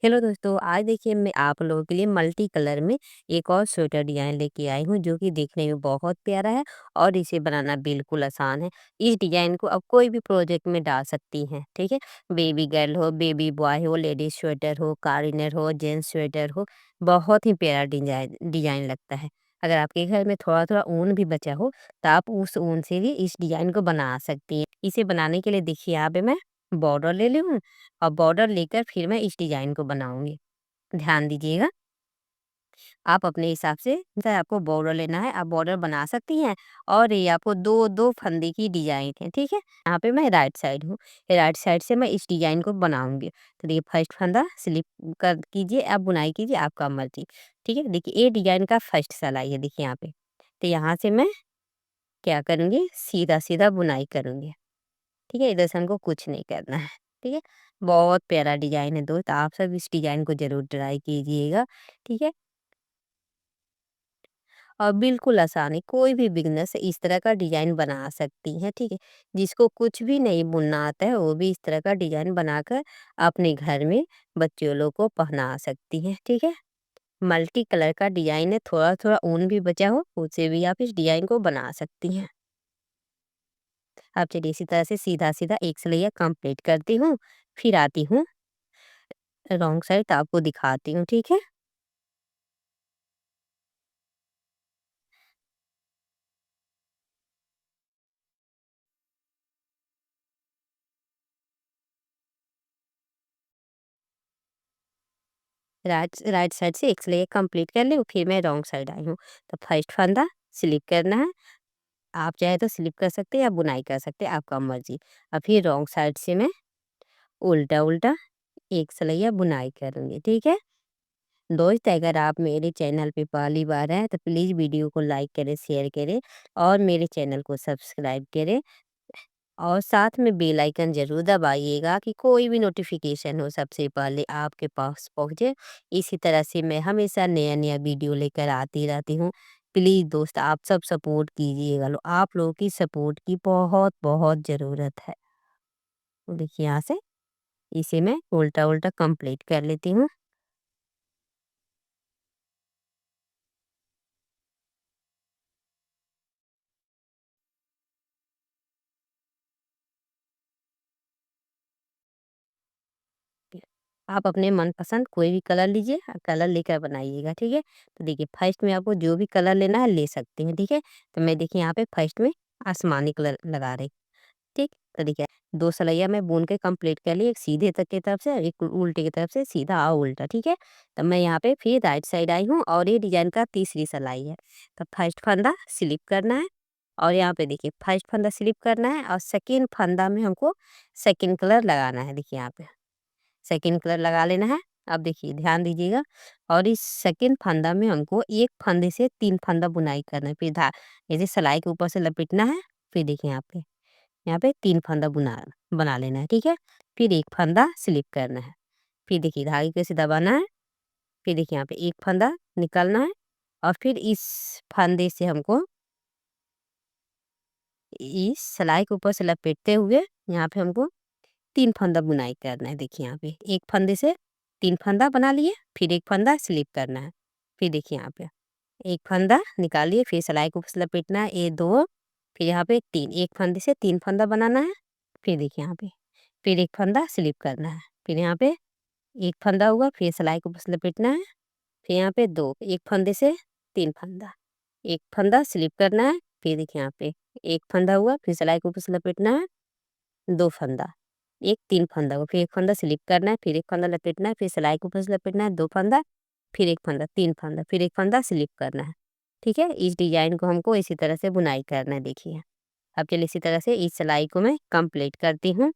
Hello दोस्तों, आज देखिए मैं आप लोगों के लिए मल्टी कलर में एक और स्वेटर डिज़ाइन लेके आई हूँ जो कि देखने में बहुत प्यारा है और इसे बनाना बिल्कुल आसान है। इस डिज़ाइन को आप कोई भी प्रोजेक्ट में डाल सकती हैं, ठीक है? बेबी गर्ल हो, बेबी बॉय हो, लेडीज स्वेटर हो, कारीनर हो, जेंट्स स्वेटर हो, बहुत ही प्यारा डिज़ाइन डिज़ाइन लगता है। अगर आपके घर में थोड़ा-थोड़ा ऊन भी बचा हो, तो आप उस ऊन से भी इस डिज़ाइन को बना सकती हैं। इसे बनाने के लिए देखिए यहाँ पे मैं बॉर्डर ले ली हूँ और बॉर्डर लेकर फिर मैं इस डिज़ाइन को बनाऊँगी। ध्यान दीजिएगा, आप अपने हिसाब से जैसे आपको बॉर्डर लेना है, आप बॉर्डर बना सकती हैं और ये आपको 2-2 फंदे की डिज़ाइन है, ठीक है? यहाँ पे मैं राइट साइड हूँ, राइट साइड से मैं इस डिज़ाइन को बनाऊँगी। तो देखिए फर्स्ट फंदा स्लिप कर कीजिए, आप बुनाई कीजिए, आपका मर्ज़ी, ठीक है? देखिए ये डिज़ाइन का फर्स्ट सिलाई है देखिए यहाँ पे। तो यहाँ से मैं क्या करूँगी, सीधा-सीधा बुनाई करूँगी। ठीक है? इधर से हमको कुछ नहीं करना है, ठीक है? बहुत प्यारा डिज़ाइन है दोस्त, आप सब इस डिज़ाइन को ज़रूर ट्राई कीजिएगा, ठीक है? और बिल्कुल आसान है, कोई भी बिगिनर्स इस तरह का डिज़ाइन बना सकती हैं, ठीक है? जिसको कुछ भी नहीं बुनना आता है, वो भी इस तरह का डिज़ाइन बनाकर अपने घर में बच्चों लोग को पहना सकती हैं, ठीक है? मल्टी कलर का डिज़ाइन है, थोड़ा-थोड़ा ऊन भी बचा हो, उससे भी आप इस डिज़ाइन को बना सकती हैं। अब चलिए इसी तरह से सीधा-सीधा एक सिलैया कंप्लीट करती हूँ, फिर आती हूँ रॉन्ग साइड आपको दिखाती हूँ, ठीक है? राइट राइट साइड से एक सिलैया कंप्लीट कर ली, फिर मैं रॉन्ग साइड आई हूँ। तो फर्स्ट फंदा स्लिप करना है, आप चाहे तो स्लिप कर सकते हैं या बुनाई कर सकते हैं, आपका मर्ज़ी। अब फिर रॉन्ग साइड से मैं उल्टा-उल्टा एक सिलैया बुनाई करूँगी, ठीक है? दोस्त अगर आप मेरे चैनल पे पहली बार हैं, तो प्लीज़ वीडियो को लाइक करें, शेयर करें और मेरे चैनल को सब्सक्राइब करें। और साथ में बेल आइकन ज़रूर दबाइएगा कि कोई भी नोटिफिकेशन हो सबसे पहले आपके पास पहुँचे। इसी तरह से मैं हमेशा नया-नया वीडियो लेकर आती रहती हूँ। प्लीज़ दोस्त आप सब सपोर्ट कीजिएगा लो आप लोगों की सपोर्ट की बहुत-बहुत ज़रूरत है। तो देखिए यहाँ से इसे मैं उल्टा-उल्टा कंप्लीट कर लेती हूँ। आप अपने मनपसंद कोई भी कलर लीजिए, कलर लेकर बनाइएगा, ठीक है? तो देखिए फर्स्ट में आपको जो भी कलर लेना है ले सकते हैं, ठीक है? तो मैं देखिए यहाँ पे फर्स्ट में आसमानी कलर लगा रही, ठीक? तो देखिए 2 सलैया मैं बुन के कंप्लीट कर ली, एक सीधे तक की तरफ से और एक उल्टे की तरफ से सीधा और उल्टा, ठीक है? तो मैं यहाँ पे फिर राइट साइड आई हूँ और ये डिज़ाइन का तीसरी सिलाई है। तो फर्स्ट फंदा स्लिप करना है और यहाँ पे देखिए फर्स्ट फंदा स्लिप करना है और सेकंड फंदा में हमको सेकंड कलर लगाना है, देखिए यहाँ पे। सेकंड कलर लगा लेना है। अब देखिए ध्यान दीजिएगा और इस सेकंड फंदा में हमको एक फंदे से 3 फंदा बुनाई करना है। फिर जैसे सिलाई के ऊपर से लपेटना है, फिर देखिए यहाँ पे 3 फंदा बना लेना है, ठीक है? फिर 1 फंदा स्लिप करना है। फिर देखिए धागे को ऐसे दबाना है, फिर देखिए यहाँ पे 1 फंदा निकालना है और फिर इस फंदे से हमको इस सिलाई के ऊपर से लपेटते हुए यहाँ पे हमको 3 फंदा बुनाई करना है, देखिए यहाँ पे 1 फंदे से 3 फंदा बना लिए, फिर 1 फंदा स्लिप करना है। फिर देखिए यहाँ पे 1 फंदा निकालिए, फिर सिलाई को बस लपेटना है, ये 2 फिर यहाँ पे 3 1 फंदे से 3 फंदा बनाना है। फिर देखिए यहाँ पे फिर 1 फंदा स्लिप करना है। फिर यहाँ पे 1 फंदा हुआ, फिर सिलाई को बस लपेटना है। फिर यहाँ पे 2 1 फंदे से 3 फंदा, 1 फंदा स्लिप करना है। फिर देखिए यहाँ पे 1 फंदा हुआ, फिर सिलाई को बस लपेटना है, 2 फंदा, 1 3 फंदा हुआ, फिर 1 फंदा स्लिप करना है, फिर 1 फंदा लपेटना है, फिर सिलाई को ऊपर से लपेटना है, 2 फंदा, फिर 1 फंदा, 3 फंदा, फिर 1 फंदा स्लिप करना है। ठीक है? इस डिज़ाइन को हमको इसी तरह से बुनाई करना है, देखिए। अब चलिए इसी तरह से इस सिलाई को मैं कंप्लीट करती हूँ।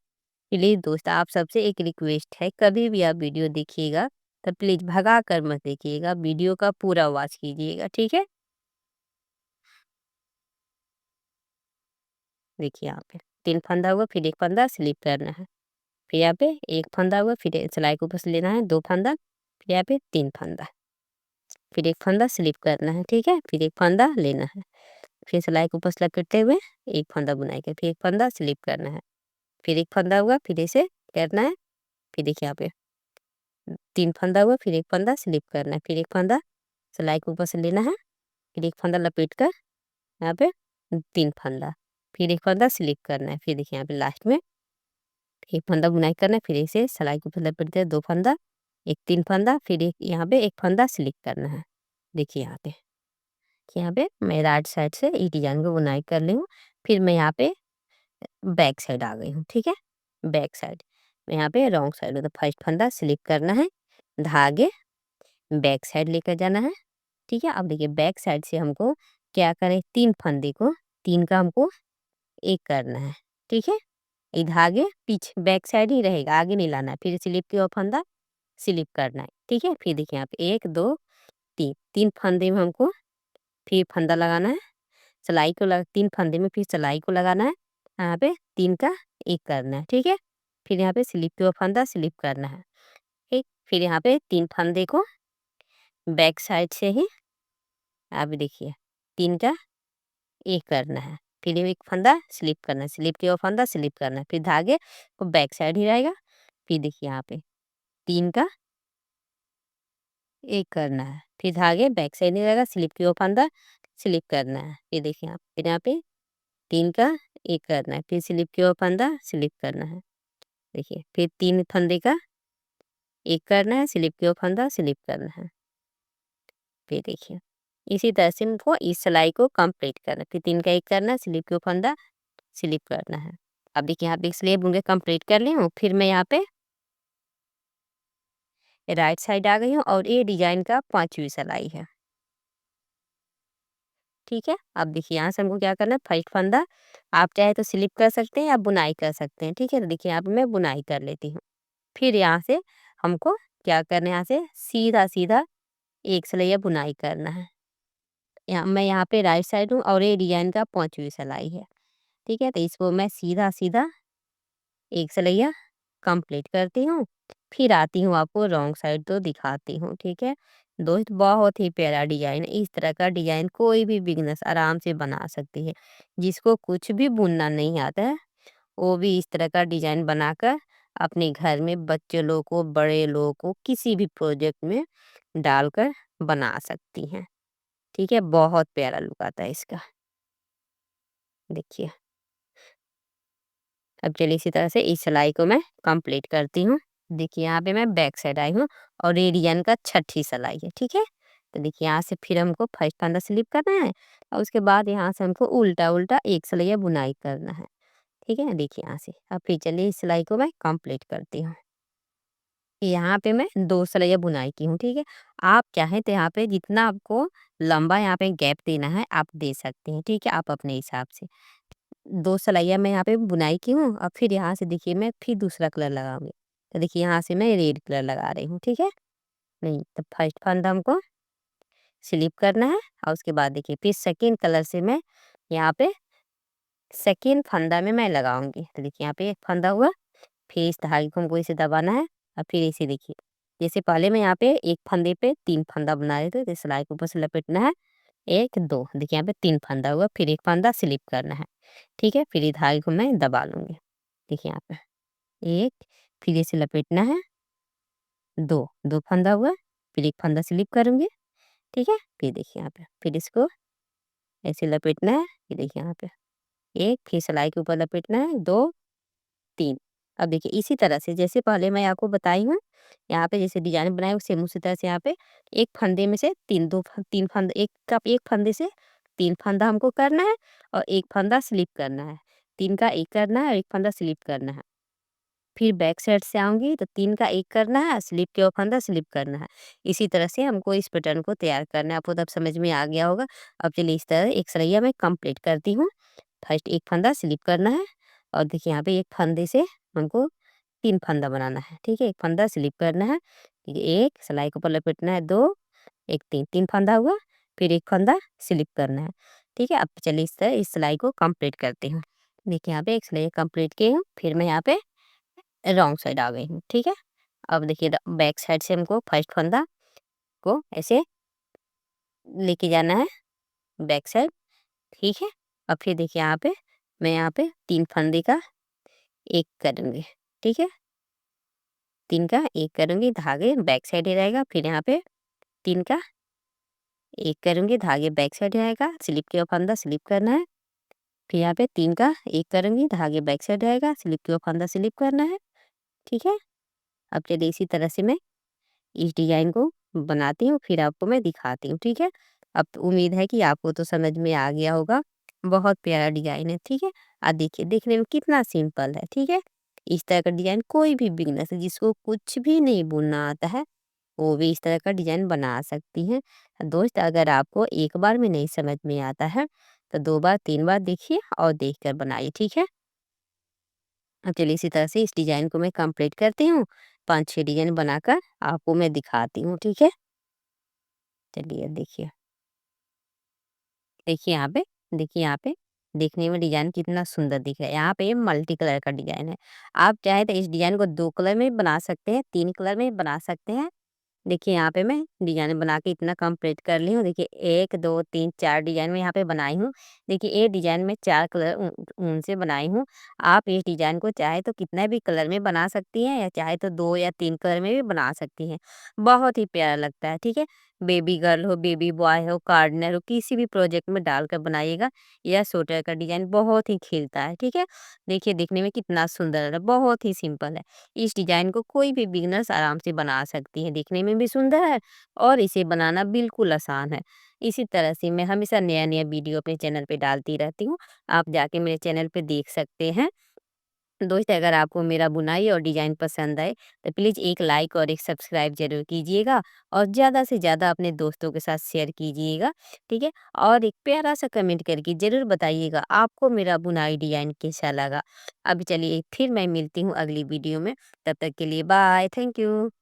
प्लीज़ दोस्त आप सबसे एक रिक्वेस्ट है, कभी भी आप वीडियो देखिएगा तो प्लीज़ भगा कर मत देखिएगा, वीडियो का पूरा वॉच कीजिएगा, ठीक है? देखिए यहाँ पे 3 फंदा हुआ, फिर 1 फंदा स्लिप करना है। फिर यहाँ पे 1 फंदा हुआ, फिर सिलाई को बस लेना है 2 फंदा, फिर यहाँ पे 3 फंदा, फिर 1 फंदा स्लिप करना है, ठीक है? फिर 1 फंदा लेना है, फिर सिलाई को बस लपेटते हुए 1 फंदा बुनाई का, फिर 1 फंदा स्लिप करना है, फिर 1 फंदा हुआ, फिर इसे करना है, फिर देखिए यहाँ पे 3 फंदा हुआ, फिर एक फंदा स्लिप करना है, फिर एक फंदा सिलाई को ऊपर से लेना है, फिर एक फंदा लपेट कर यहाँ पे 3 फंदा, फिर एक फंदा स्लिप करना है, फिर देखिए यहाँ पे लास्ट में एक फंदा बुनाई करना है, फिर इसे सिलाई को ऊपर लपेट कर 2 फंदा, एक 3 फंदा, फिर एक यहाँ पे एक फंदा स्लिप करना है। देखिए यहाँ पे मैं राइट साइड से इस डिजाइन को बुनाई कर ली हूँ। फिर मैं यहाँ पे बैक साइड आ गई हूँ, ठीक है। बैक साइड मैं यहाँ पे रॉन्ग साइड मतलब फर्स्ट फंदा स्लिप करना है, धागे बैक साइड लेकर जाना है, ठीक है। अब देखिए बैक साइड से हमको क्या करें, 3 फंदे को 3 का हमको एक करना है, ठीक है। ये धागे पीछे बैक साइड ही रहेगा, आगे नहीं लाना है। फिर स्लिप की और फंदा स्लिप करना है, ठीक है। फिर देखिए यहाँ पे 1 2 3 3 फंदे में हमको फिर फंदा लगाना है, सिलाई को लगा 3 फंदे में फिर सिलाई को लगाना है, यहाँ पे 3 का एक करना है, ठीक है। फिर यहाँ पे स्लिप की और फंदा स्लिप करना है, ठीक। फिर यहाँ पे 3 फंदे को बैक साइड से ही आप देखिए 3 का एक करना है, फिर एक फंदा स्लिप करना है, स्लिप की और फंदा स्लिप करना है, फिर धागे को बैक साइड ही रहेगा। फिर देखिए यहाँ पे 3 का एक करना है, फिर धागे बैक साइड नहीं रहेगा, स्लिप की और फंदा स्लिप करना है। फिर देखिए फिर यहाँ पे 3 का एक करना है, फिर स्लिप की और फंदा स्लिप करना है। देखिए फिर 3 फंदे का एक करना है, स्लिप की और फंदा स्लिप करना है। फिर देखिए इसी तरह से हमको इस सिलाई को कंप्लीट करना है। फिर 3 का एक करना है, स्लिप की और फंदा स्लिप करना है। अब देखिए यहाँ पे स्लीव बुन के कंप्लीट कर ली हूँ। फिर मैं यहाँ पे राइट साइड आ गई हूँ और ये डिजाइन का 5वीं सिलाई है, ठीक है। अब देखिए यहाँ से हमको क्या करना है, फर्स्ट फंदा आप चाहे तो स्लिप कर सकते हैं या बुनाई कर सकते हैं, ठीक है। तो देखिए यहाँ पे मैं बुनाई कर लेती हूँ। फिर यहाँ से हमको क्या करना है, यहाँ से सीधा सीधा एक सिलैया बुनाई करना है। मैं यहाँ पे राइट साइड हूँ और ये डिजाइन का 5वीं सिलाई है, ठीक है। तो इसको मैं सीधा सीधा एक सिलैया कंप्लीट करती हूँ, फिर आती हूँ आपको रॉन्ग साइड तो दिखाती हूँ, ठीक है। दोस्त बहुत ही प्यारा डिजाइन है। इस तरह का डिजाइन कोई भी बिगनर्स आराम से बना सकती है। जिसको कुछ भी बुनना नहीं आता है वो भी इस तरह का डिजाइन बनाकर अपने घर में बच्चे लोग को, बड़े लोग को किसी भी प्रोजेक्ट में डालकर बना सकती हैं, ठीक है। बहुत प्यारा लुक आता है इसका, देखिए। अब चलिए इसी तरह से इस सिलाई को मैं कंप्लीट करती हूँ। देखिए यहाँ पे मैं बैक साइड आई हूँ और ये डिजाइन का 6ठी सिलाई है, ठीक है। तो देखिए यहाँ से फिर हमको फर्स्ट फंदा स्लिप करना है और उसके बाद यहाँ से हमको उल्टा उल्टा एक सिलैया बुनाई करना है, ठीक है। देखिए यहाँ से अब फिर चलिए इस सिलाई को मैं कंप्लीट करती हूँ। यहाँ पे मैं 2 सिलैया बुनाई की हूँ, ठीक है। आप चाहें तो यहाँ पे जितना आपको लंबा यहाँ पे गैप देना है आप दे सकते हैं, ठीक है। आप अपने हिसाब से 2 सिलाइयाँ मैं यहाँ पे बुनाई की हूँ और फिर यहाँ से देखिए मैं फिर दूसरा कलर लगाऊंगी। तो देखिए यहाँ से मैं रेड कलर लगा रही हूँ, ठीक है। नहीं तो फर्स्ट फंदा हमको स्लिप करना है और उसके बाद देखिए फिर सेकेंड कलर से मैं यहाँ पे सेकेंड फंदा में मैं लगाऊंगी। तो देखिए यहाँ पे एक फंदा हुआ, फिर इस धागे को हमको इसे दबाना है और फिर इसे देखिए जैसे पहले मैं यहाँ पे एक फंदे पे 3 फंदा बना रहे थे, तो सिलाई को ऊपर से लपेटना है, 1 2 देखिए यहाँ पे 3 फंदा हुआ, फिर एक फंदा स्लिप करना है, ठीक है। फिर ये धागे को मैं दबा लूंगी, देखिए यहाँ पे 1, फिर इसे लपेटना है, 2 2 फंदा हुआ, फिर एक फंदा स्लिप करूंगी, ठीक है। फिर देखिए यहाँ पे फिर इसको ऐसे लपेटना है, फिर देखिए यहाँ पे 1, फिर सिलाई के ऊपर लपेटना है, 2 3। अब देखिए इसी तरह से जैसे पहले मैं आपको बताई हूँ, यहाँ पे जैसे डिजाइन बनाए सेम उसी तरह से यहाँ पे एक फंदे में से 3 फंदे, एक फंदे से 3 फंदा हमको करना है और एक फंदा स्लिप करना है। 3 का एक करना है और एक फंदा स्लिप करना है। फिर बैक साइड से आऊंगी तो 3 का एक करना है, स्लिप के और फंदा स्लिप करना है। इसी तरह से हमको इस पैटर्न को तैयार करना है। आपको तब समझ में आ गया होगा। अब चलिए इस तरह एक सिलैया मैं कंप्लीट करती हूँ। फर्स्ट एक फंदा स्लिप करना है और देखिए यहाँ पे एक फंदे से हमको 3 फंदा बनाना है, ठीक है। एक फंदा स्लिप करना है, ठीक है, एक सिलाई के ऊपर लपेटना है, 2 1 3 3 फंदा हुआ, फिर एक फंदा स्लिप करना है, ठीक है। अब चलिए इस तरह इस सिलाई को कंप्लीट करती हूँ। देखिए यहाँ पे एक सिलाई कंप्लीट की हूँ, फिर मैं यहाँ पे रॉन्ग साइड आ गई हूँ, ठीक है। अब देखिए बैक साइड से हमको फर्स्ट फंदा को ऐसे लेके जाना है बैक साइड, ठीक है। और फिर देखिए यहाँ पे मैं यहाँ पे 3 फंदे का एक करूँगी, ठीक है। 3 का 1 करूँगी, धागे बैक साइड ही रहेगा। फिर यहाँ पे 3 का 1 करूँगी, धागे बैक साइड रहेगा, स्लिप के फंदा स्लिप करना है। फिर यहाँ पे 3 का 1 करूँगी, धागे बैक साइड रहेगा, स्लिप के फंदा स्लिप करना है। ठीक है? अब चलिए इसी तरह से मैं इस डिज़ाइन को बनाती हूँ, फिर आपको मैं दिखाती हूँ। ठीक है? अब तो उम्मीद है कि आपको तो समझ में आ गया होगा। बहुत प्यारा डिज़ाइन है। ठीक है? देखिए देखने में कितना सिंपल है। ठीक है? इस तरह का डिज़ाइन कोई भी बिगिनर जिसको कुछ भी नहीं बुनना आता है, वो भी इस तरह का डिज़ाइन बना सकती हैं। दोस्त, अगर आपको एक बार में नहीं समझ में आता है, तो 2 बार 3 बार देखिए और देखकर बनाइए। ठीक है? अब चलिए इसी तरह से इस डिज़ाइन को मैं कंप्लीट करती हूँ। 5-6 डिज़ाइन बनाकर आपको मैं दिखाती हूँ। ठीक है? चलिए देखिए। देखिए यहाँ पे देखिए यहाँ पे देखने में डिज़ाइन कितना सुंदर दिख रहा है। यहाँ पे मल्टी कलर का डिज़ाइन है। आप चाहे तो इस डिज़ाइन को 2 कलर में बना सकते हैं, 3 कलर में बना सकते हैं। देखिए यहाँ पे मैं डिज़ाइन बना के इतना कंप्लीट कर ली हूँ। देखिए 1, 2, 3, 4 डिज़ाइन मैं यहाँ पे बनाई हूँ। देखिए ये डिज़ाइन में 4 कलर ऊन से बनाई हूँ। आप इस डिज़ाइन को चाहे तो कितना भी कलर में बना सकती हैं, या चाहे तो 2 या 3 कलर में भी बना सकती हैं। बहुत ही प्यारा लगता है। ठीक है? बेबी गर्ल हो, बेबी बॉय हो, गार्डनर हो, किसी भी प्रोजेक्ट में डालकर बनाइएगा। यह स्वेटर का डिज़ाइन बहुत ही खिलता है। ठीक है? देखिए देखने में कितना सुंदर है, बहुत ही सिंपल है। इस डिज़ाइन को कोई भी बिगिनर्स आराम से बना सकती हैं। देखने में भी सुंदर है और इसे बनाना बिल्कुल आसान है। इसी तरह से मैं हमेशा नया-नया वीडियो अपने चैनल पे डालती रहती हूँ। आप जाके मेरे चैनल पे देख सकते हैं। दोस्त, अगर आपको मेरा बुनाई और डिज़ाइन पसंद आए, तो प्लीज़ एक लाइक और एक सब्सक्राइब ज़रूर कीजिएगा और ज़्यादा से ज़्यादा अपने दोस्तों के साथ शेयर कीजिएगा। ठीक है? और एक प्यारा-सा कमेंट करके ज़रूर बताइएगा आपको मेरा बुनाई डिज़ाइन कैसा लगा। अब चलिए फिर मैं मिलती हूँ अगली वीडियो में। तब तक के लिए बाय। Thank you.